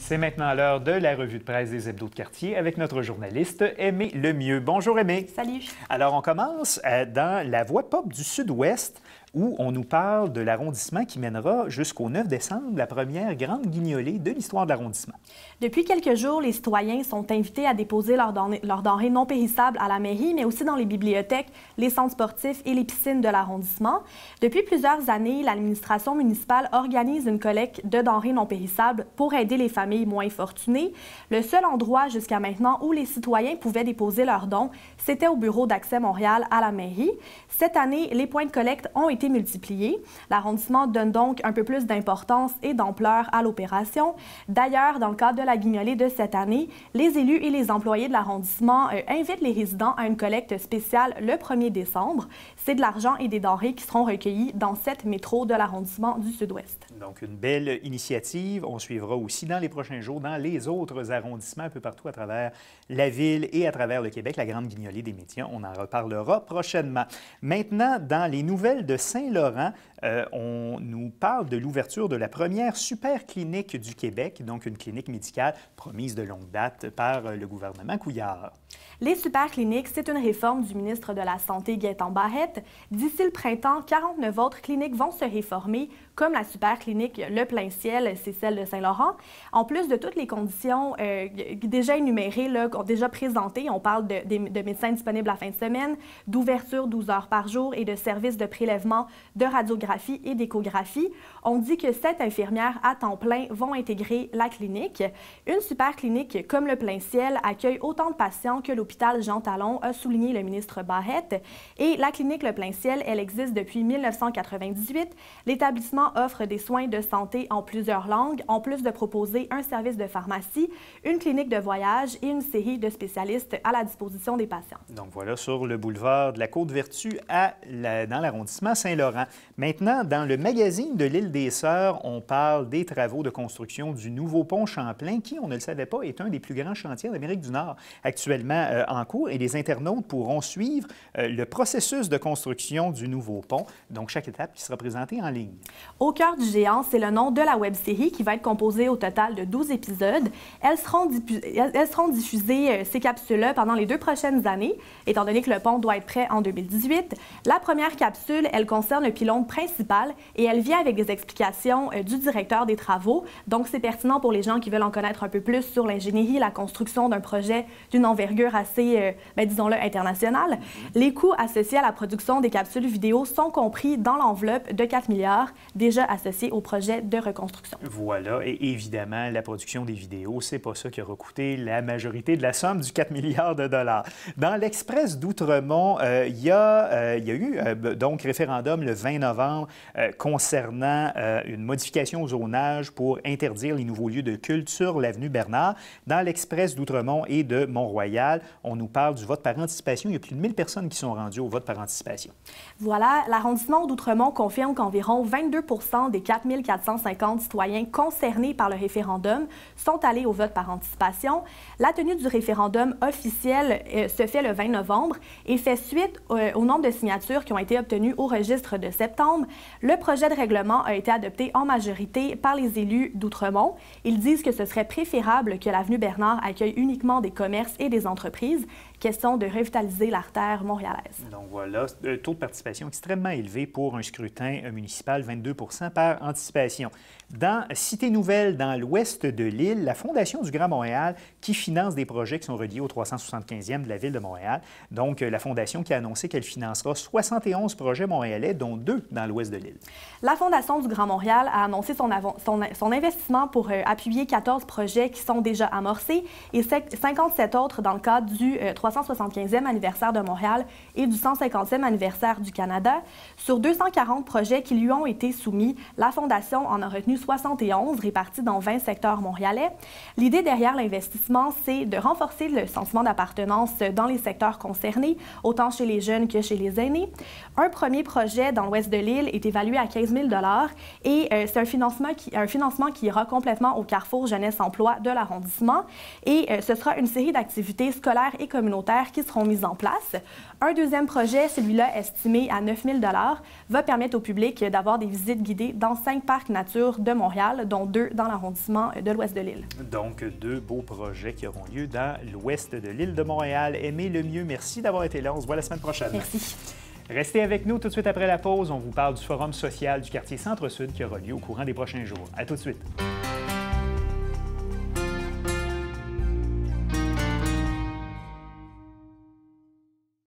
C'est maintenant l'heure de la revue de presse des hebdos de quartier avec notre journaliste Aimé Lemieux. Bonjour Aimé. Salut. Alors on commence dans la voie pop du Sud-Ouest où on nous parle de l'arrondissement qui mènera jusqu'au 9 décembre la première grande guignolée de l'histoire de l'arrondissement. Depuis quelques jours, les citoyens sont invités à déposer leurs denrées non périssables à la mairie, mais aussi dans les bibliothèques, les centres sportifs et les piscines de l'arrondissement. Depuis plusieurs années, l'administration municipale organise une collecte de denrées non périssables pour aider les familles moins fortunées. Le seul endroit jusqu'à maintenant où les citoyens pouvaient déposer leurs dons, c'était au bureau d'Accès Montréal à la mairie. Cette année, les points de collecte ont été multipliés. L'arrondissement donne donc un peu plus d'importance et d'ampleur à l'opération. D'ailleurs, dans le cadre de la guignolée de cette année, les élus et les employés de l'arrondissement invitent les résidents à une collecte spéciale le 1er décembre. C'est de l'argent et des denrées qui seront recueillis dans 7 métros de l'arrondissement du Sud-Ouest. Donc, une belle initiative. On suivra aussi dans les prochains jours dans les autres arrondissements un peu partout à travers la ville et à travers le Québec, la grande guignolée des médias. On en reparlera prochainement. Maintenant, dans les nouvelles de Saint-Laurent, on nous parle de l'ouverture de la première super clinique du Québec, donc une clinique médicale promise de longue date par le gouvernement Couillard. Les super cliniques, c'est une réforme du ministre de la Santé, Gaétan Barrette. D'ici le printemps, 49 autres cliniques vont se réformer, comme la super clinique Le Plein Ciel, c'est celle de Saint-Laurent. En plus de toutes les conditions déjà énumérées, déjà présentées, on parle de médecins disponibles à fin de semaine, d'ouverture 12 heures par jour et de services de prélèvement, de radiographie et d'échographie. On dit que 7 infirmières à temps plein vont intégrer la clinique. Une super clinique comme Le Plein Ciel accueille autant de patients que l'hôpital Jean Talon, a souligné le ministre Barrette. Et la clinique Le Plein Ciel, elle existe depuis 1998. L'établissement offre des soins de santé en plusieurs langues, en plus de proposer un service de pharmacie, une clinique de voyage et une série de spécialistes à la disposition des patients. Donc voilà, sur le boulevard de la Côte-Vertu dans l'arrondissement Saint-Laurent. Maintenant, dans le magazine de l'Île des Sœurs, on parle des travaux de construction du nouveau pont Champlain, qui, on ne le savait pas, est un des plus grands chantiers d'Amérique du Nord actuellement en cours. Et les internautes pourront suivre le processus de construction du nouveau pont. Donc, chaque étape qui sera présentée en ligne. Au cœur du géant, c'est le nom de la web-série qui va être composée au total de 12 épisodes. Elles seront diffusées, ces capsules-là, pendant les 2 prochaines années, étant donné que le pont doit être prêt en 2018. La première capsule, elle concerne le pylône principal et elle vient avec des explications du directeur des travaux. Donc, c'est pertinent pour les gens qui veulent en connaître un peu plus sur l'ingénierie et la construction d'un projet d'une envergure assez, disons-le, internationale. Les coûts associés à la production des capsules vidéo sont compris dans l'enveloppe de 4 milliards déjà associés au projet de reconstruction. Voilà, et évidemment, la production des vidéos, c'est pas ça qui aura coûté la majorité de la somme du 4 milliards de dollars. Dans l'Express d'Outremont, il y a eu donc référendum le 20 novembre concernant une modification au zonage pour interdire les nouveaux lieux de culte sur l'avenue Bernard. Dans l'Express d'Outremont et de Mont-Royal, on nous parle du vote par anticipation. Il y a plus de 1000 personnes qui sont rendues au vote par anticipation. Voilà, l'arrondissement d'Outremont confirme qu'environ 22 des 4 450 citoyens concernés par le référendum sont allés au vote par anticipation. La tenue du référendum officiel se fait le 20 novembre et fait suite au nombre de signatures qui ont été obtenues au registre de septembre. Le projet de règlement a été adopté en majorité par les élus d'Outremont. Ils disent que ce serait préférable que l'avenue Bernard accueille uniquement des commerces et des entreprises. Question de revitaliser l'artère montréalaise. Donc voilà, un taux de participation extrêmement élevé pour un scrutin municipal, 22 par anticipation. Dans Cité Nouvelle, dans l'ouest de l'île, la Fondation du Grand Montréal qui finance des projets qui sont reliés au 375e de la Ville de Montréal. Donc, la Fondation qui a annoncé qu'elle financera 71 projets montréalais, dont 2 dans l'ouest de l'île. La Fondation du Grand Montréal a annoncé son investissement pour appuyer 14 projets qui sont déjà amorcés et 57 autres dans le cadre du 375e anniversaire de Montréal et du 150e anniversaire du Canada. Sur 240 projets qui lui ont été soumis, la Fondation en a retenu 71 répartis dans 20 secteurs montréalais. L'idée derrière l'investissement, c'est de renforcer le sentiment d'appartenance dans les secteurs concernés, autant chez les jeunes que chez les aînés. Un premier projet dans l'ouest de l'île est évalué à 15 000 et c'est un financement qui ira complètement au carrefour jeunesse-emploi de l'arrondissement. Et ce sera une série d'activités scolaires et communautaires qui seront mises en place. Un deuxième projet, celui-là estimé à 9 000 va permettre au public d'avoir des visites guidées dans 5 parcs nature de Montréal, dont 2 dans l'arrondissement de l'ouest de l'île. Donc, 2 beaux projets qui auront lieu dans l'ouest de l'île de Montréal. Aimez le mieux, merci d'avoir été là. On se voit la semaine prochaine. Merci. Restez avec nous tout de suite après la pause. On vous parle du Forum social du quartier Centre-Sud qui aura lieu au courant des prochains jours. À tout de suite.